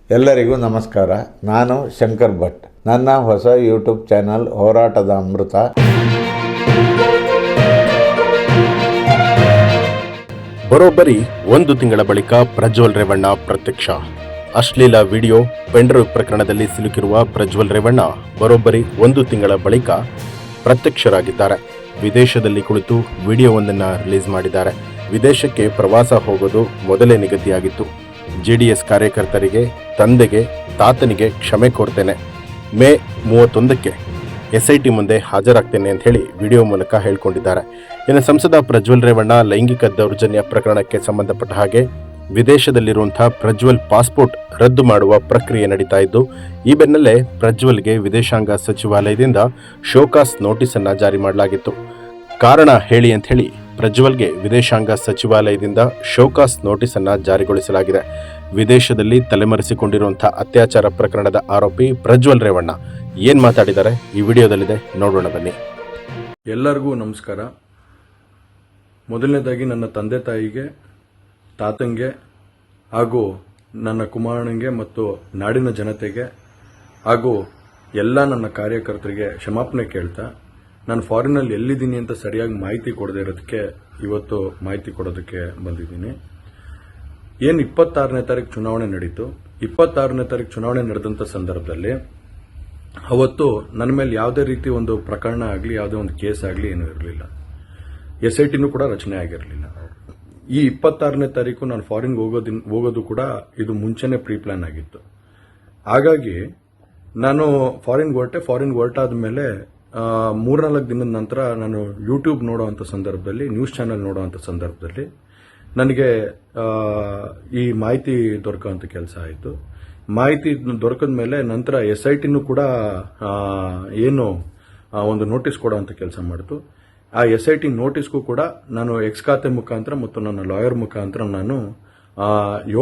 ಎಲ್ಲರಿಗೂ ನಮಸ್ಕಾರ. ನಾನು ಶಂಕರ್ ಭಟ್. ನನ್ನ ಹೊಸ ಯೂಟ್ಯೂಬ್ ಚಾನಲ್ ಹೋರಾಟದ ಅಮೃತ. ಬರೋಬ್ಬರಿ 1 ತಿಂಗಳ ಬಳಿಕ ಪ್ರಜ್ವಲ್ ರೇವಣ್ಣ ಪ್ರತ್ಯಕ್ಷ. ಅಶ್ಲೀಲ ವಿಡಿಯೋ ಪೆಂಡ್ರೈವ್ ಪ್ರಕರಣದಲ್ಲಿ ಸಿಲುಕಿರುವ ಪ್ರಜ್ವಲ್ ರೇವಣ್ಣ ಬರೋಬ್ಬರಿ 1 ತಿಂಗಳ ಬಳಿಕ ಪ್ರತ್ಯಕ್ಷರಾಗಿದ್ದಾರೆ. ವಿದೇಶದಲ್ಲಿ ಕುಳಿತು ವಿಡಿಯೋವೊಂದನ್ನು ರಿಲೀಸ್ ಮಾಡಿದ್ದಾರೆ. ವಿದೇಶಕ್ಕೆ ಪ್ರವಾಸ ಹೋಗೋದು ಮೊದಲೇ ನಿಗದಿಯಾಗಿತ್ತು. ಜೆಡಿಎಸ್ ಕಾರ್ಯಕರ್ತರಿಗೆ, ತಂದೆಗೆ, ತಾತನಿಗೆ ಕ್ಷಮೆ ಕೋರ್ತೇನೆ. ಮೇ 31ಕ್ಕೆ SIT ಮುಂದೆ ಹಾಜರಾಗ್ತೇನೆ ಅಂತ ಹೇಳಿ ವಿಡಿಯೋ ಮೂಲಕ ಹೇಳ್ಕೊಂಡಿದ್ದಾರೆ. ಇನ್ನು ಸಂಸದ ಪ್ರಜ್ವಲ್ ರೇವಣ್ಣ ಲೈಂಗಿಕ ದೌರ್ಜನ್ಯ ಪ್ರಕರಣಕ್ಕೆ ಸಂಬಂಧಪಟ್ಟ ಹಾಗೆ ವಿದೇಶದಲ್ಲಿರುವಂತಹ ಪ್ರಜ್ವಲ್ ಪಾಸ್ಪೋರ್ಟ್ ರದ್ದು ಮಾಡುವ ಪ್ರಕ್ರಿಯೆ ನಡೀತಾ ಇದ್ದು, ಈ ಬೆನ್ನಲ್ಲೇ ಪ್ರಜ್ವಲ್ಗೆ ವಿದೇಶಾಂಗ ಸಚಿವಾಲಯದಿಂದ ಶೋಕಾಸ್ ನೋಟಿಸ್ ಅನ್ನ ಜಾರಿ ಮಾಡಲಾಗಿತ್ತು. ಕಾರಣ ಹೇಳಿ ಅಂತ ಹೇಳಿ ಪ್ರಜ್ವಲ್ಗೆ ವಿದೇಶಾಂಗ ಸಚಿವಾಲಯದಿಂದ ಶೋಕಾಸ್ ನೋಟಿಸ್ ಅನ್ನ ಜಾರಿಗೊಳಿಸಲಾಗಿದೆ. ವಿದೇಶದಲ್ಲಿ ತಲೆಮರೆಸಿಕೊಂಡಿರುವಂತಹ ಅತ್ಯಾಚಾರ ಪ್ರಕರಣದ ಆರೋಪಿ ಪ್ರಜ್ವಲ್ ರೇವಣ್ಣ ಏನ್ ಮಾತಾಡಿದ್ದಾರೆ ಈ ವಿಡಿಯೋದಲ್ಲಿದೆ, ನೋಡೋಣ ಬನ್ನಿ. ಎಲ್ಲರಿಗೂ ನಮಸ್ಕಾರ. ಮೊದಲನೇದಾಗಿ ನನ್ನ ತಂದೆ ತಾಯಿಗೆ, ತಾತಂಗೆ ಹಾಗೂ ನನ್ನ ಕುಮಾರನಿಗೆ ಮತ್ತು ನಾಡಿನ ಜನತೆಗೆ ಹಾಗೂ ಎಲ್ಲ ನನ್ನ ಕಾರ್ಯಕರ್ತರಿಗೆ ಕ್ಷಮಾಪಣೆ ಕೇಳ್ತಾ, ನಾನು ಫಾರಿನಲ್ಲಿ ಎಲ್ಲಿದ್ದೀನಿ ಅಂತ ಸರಿಯಾಗಿ ಮಾಹಿತಿ ಕೊಡದೇ ಇರೋದಕ್ಕೆ ಇವತ್ತು ಮಾಹಿತಿ ಕೊಡೋದಕ್ಕೆ ಬಂದಿದ್ದೀನಿ. ಏನು 26ನೇ ತಾರೀಕು ಚುನಾವಣೆ ನಡೀತು. 26ನೇ ತಾರೀಕು ಚುನಾವಣೆ ನಡೆದಂಥ ಸಂದರ್ಭದಲ್ಲಿ ಅವತ್ತು ನನ್ನ ಮೇಲೆ ಯಾವುದೇ ರೀತಿ ಒಂದು ಪ್ರಕರಣ ಆಗಲಿ, ಯಾವುದೇ ಒಂದು ಕೇಸ್ ಆಗಲಿ ಏನೂ ಇರಲಿಲ್ಲ. SITನೂ ಕೂಡ ರಚನೆ ಆಗಿರಲಿಲ್ಲ. ಈ 26ನೇ ತಾರೀಕು ನಾನು ಫಾರಿನ್ ಹೋಗೋದು ಕೂಡ ಇದು ಮುಂಚೆನೇ ಪ್ರೀ ಪ್ಲಾನ್ ಆಗಿತ್ತು. ಹಾಗಾಗಿ ನಾನು ಫಾರಿನ್ ಹೊರಟಾದ ಮೇಲೆ 3-4 ದಿನದ ನಂತರ ನಾನು ಯೂಟ್ಯೂಬ್ ನೋಡುವಂಥ ಸಂದರ್ಭದಲ್ಲಿ, ನ್ಯೂಸ್ ಚಾನೆಲ್ ನೋಡುವಂಥ ಸಂದರ್ಭದಲ್ಲಿ ನನಗೆ ಈ ಮಾಹಿತಿ ದೊರಕುವಂಥ ಕೆಲಸ ಆಯಿತು. ಮಾಹಿತಿ ದೊರಕಿದ ಮೇಲೆ ನಂತರ SITನೂ ಕೂಡ ಏನು ಒಂದು ನೋಟಿಸ್ ಕೊಡುವಂಥ ಕೆಲಸ ಮಾಡಿತು. ಆ SIT ನೋಟಿಸ್ಗೂ ಕೂಡ ನಾನು ಎಕ್ಸ್ ಖಾತೆ ಮುಖಾಂತರ ಮತ್ತು ನನ್ನ ಲಾಯರ್ ಮುಖಾಂತರ ನಾನು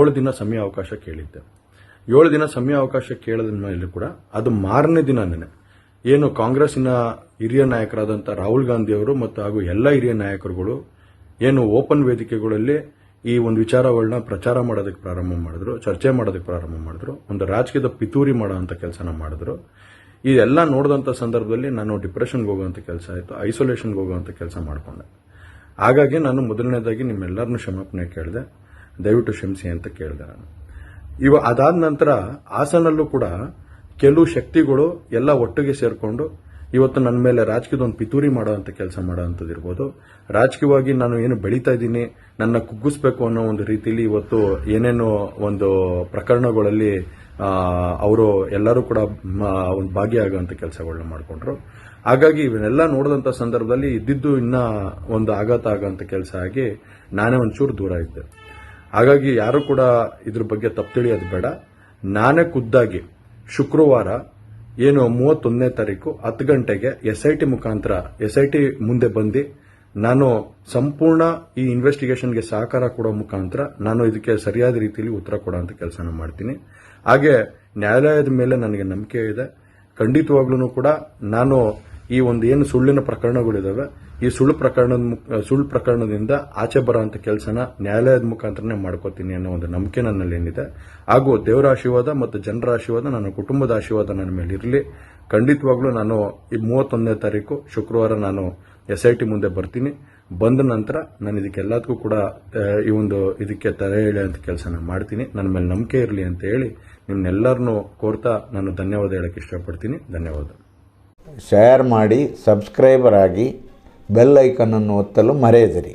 7 ದಿನ ಸಮಯ ಅವಕಾಶ ಕೇಳಿದ್ದೆ. 7 ದಿನ ಸಮಯ ಅವಕಾಶ ಕೇಳಿದ ಮೇಲೆ ಕೂಡ ಅದು ಮಾರನೇ ದಿನನೇ ಏನು ಕಾಂಗ್ರೆಸ್ಸಿನ ಹಿರಿಯ ನಾಯಕರಾದಂಥ ರಾಹುಲ್ ಗಾಂಧಿ ಅವರು ಮತ್ತು ಹಾಗೂ ಎಲ್ಲ ಹಿರಿಯ ನಾಯಕರುಗಳು ಏನು ಓಪನ್ ವೇದಿಕೆಗಳಲ್ಲಿ ಈ ಒಂದು ವಿಚಾರಗಳನ್ನ ಪ್ರಚಾರ ಮಾಡೋದಕ್ಕೆ ಪ್ರಾರಂಭ ಮಾಡಿದ್ರು, ಚರ್ಚೆ ಮಾಡೋದಕ್ಕೆ ಪ್ರಾರಂಭ ಮಾಡಿದ್ರು, ಒಂದು ರಾಜಕೀಯದ ಪಿತೂರಿ ಮಾಡೋಂಥ ಕೆಲಸನ ಮಾಡಿದ್ರು. ಇದೆಲ್ಲ ನೋಡಿದಂಥ ಸಂದರ್ಭದಲ್ಲಿ ನಾನು ಡಿಪ್ರೆಷನ್ಗೆ ಹೋಗುವಂಥ ಕೆಲಸ ಆಯಿತು, ಐಸೋಲೇಷನ್ಗೆ ಹೋಗುವಂಥ ಕೆಲಸ ಮಾಡಿಕೊಂಡೆ. ಹಾಗಾಗಿ ನಾನು ಮೊದಲನೇದಾಗಿ ನಿಮ್ಮೆಲ್ಲರನ್ನೂ ಕ್ಷಮಾಪಣೆ ಕೇಳಿದೆ, ದಯವಿಟ್ಟು ಕ್ಷಮಿಸಿ ಅಂತ ಕೇಳಿದೆ ನಾನು. ಅದಾದ ನಂತರ ಹಾಸನಲ್ಲೂ ಕೂಡ ಕೆಲವು ಶಕ್ತಿಗಳು ಎಲ್ಲ ಒಟ್ಟಿಗೆ ಸೇರಿಕೊಂಡು ಇವತ್ತು ನನ್ನ ಮೇಲೆ ರಾಜಕೀಯದ ಒಂದು ಪಿತೂರಿ ಮಾಡುವಂಥ ಕೆಲಸ ಮಾಡೋವಂಥದ್ದು ಇರ್ಬೋದು. ರಾಜಕೀಯವಾಗಿ ನಾನು ಏನು ಬೆಳೀತಾ ಇದ್ದೀನಿ, ನನ್ನ ಕುಗ್ಗಿಸ್ಬೇಕು ಅನ್ನೋ ಒಂದು ರೀತಿಯಲ್ಲಿ ಇವತ್ತು ಏನೇನೋ ಒಂದು ಪ್ರಕರಣಗಳಲ್ಲಿ ಅವರು ಎಲ್ಲರೂ ಕೂಡ ಒಂದು ಭಾಗಿಯಾಗುವಂಥ ಕೆಲಸಗಳನ್ನ ಮಾಡಿಕೊಂಡ್ರು. ಹಾಗಾಗಿ ಇವನ್ನೆಲ್ಲ ನೋಡಿದಂಥ ಸಂದರ್ಭದಲ್ಲಿ ಇದ್ದಿದ್ದು ಇನ್ನ ಒಂದು ಆಘಾತ ಆಗೋಂಥ ಕೆಲಸ ಆಗಿ ನಾನೇ ಒಂಚೂರು ದೂರ ಇದ್ದೆ. ಹಾಗಾಗಿ ಯಾರು ಕೂಡ ಇದ್ರ ಬಗ್ಗೆ ತಪ್ಪು ತಿಳಿಯೋದು ಬೇಡ. ನಾನೇ ಖುದ್ದಾಗಿ ಶುಕ್ರವಾರ ಏನು 31ನೇ ತಾರೀಕು 10 ಗಂಟೆಗೆ SIT ಮುಖಾಂತರ SIT ಮುಂದೆ ಬಂದು ನಾನು ಸಂಪೂರ್ಣ ಈ ಇನ್ವೆಸ್ಟಿಗೇಷನ್ಗೆ ಸಹಕಾರ ಕೊಡೋ ಮುಖಾಂತರ ನಾನು ಇದಕ್ಕೆ ಸರಿಯಾದ ರೀತಿಯಲ್ಲಿ ಉತ್ತರ ಕೊಡುವಂಥ ಕೆಲಸನ ಮಾಡ್ತೀನಿ. ಹಾಗೆ ನ್ಯಾಯಾಲಯದ ಮೇಲೆ ನನಗೆ ನಂಬಿಕೆ ಇದೆ. ಖಂಡಿತವಾಗ್ಲೂ ಕೂಡ ನಾನು ಈ ಒಂದು ಏನು ಸುಳ್ಳಿನ ಪ್ರಕರಣಗಳಿದಾವೆ, ಈ ಸುಳ್ಳು ಪ್ರಕರಣದಿಂದ ಆಚೆ ಬರೋಂಥ ಕೆಲಸನ ನ್ಯಾಯಾಲಯದ ಮುಖಾಂತರನೇ ಮಾಡ್ಕೋತೀನಿ ಅನ್ನೋ ಒಂದು ನಂಬಿಕೆ ನನ್ನಲ್ಲಿ ಏನಿದೆ. ಹಾಗೂ ದೇವರ ಆಶೀರ್ವಾದ ಮತ್ತು ಜನರ ಆಶೀರ್ವಾದ, ನನ್ನ ಕುಟುಂಬದ ಆಶೀರ್ವಾದ ನನ್ನ ಮೇಲೆ ಇರಲಿ. ಖಂಡಿತವಾಗ್ಲೂ ನಾನು ಈ 31ನೇ ತಾರೀಕು ಶುಕ್ರವಾರ ನಾನು SIT ಮುಂದೆ ಬರ್ತೀನಿ. ಬಂದ ನಂತರ ನಾನು ಇದಕ್ಕೆಲ್ಲದಕ್ಕೂ ಕೂಡ ಇದಕ್ಕೆ ತಡೆ ಎಳೆಯುವಂಥ ಕೆಲಸನ ಮಾಡ್ತೀನಿ. ನನ್ನ ಮೇಲೆ ನಂಬಿಕೆ ಇರಲಿ ಅಂತ ಹೇಳಿ ನಿಮ್ನೆಲ್ಲರನ್ನೂ ಕೋರ್ತಾ ನಾನು ಧನ್ಯವಾದ ಹೇಳಕ್ಕೆ ಇಷ್ಟಪಡ್ತೀನಿ. ಧನ್ಯವಾದ. ಶೇರ್ ಮಾಡಿ, ಸಬ್ಸ್ಕ್ರೈಬರ್ ಆಗಿ, ಬೆಲ್ ಐಕನ್ ಅನ್ನು ಒತ್ತಲು ಮರೆಯದಿರಿ.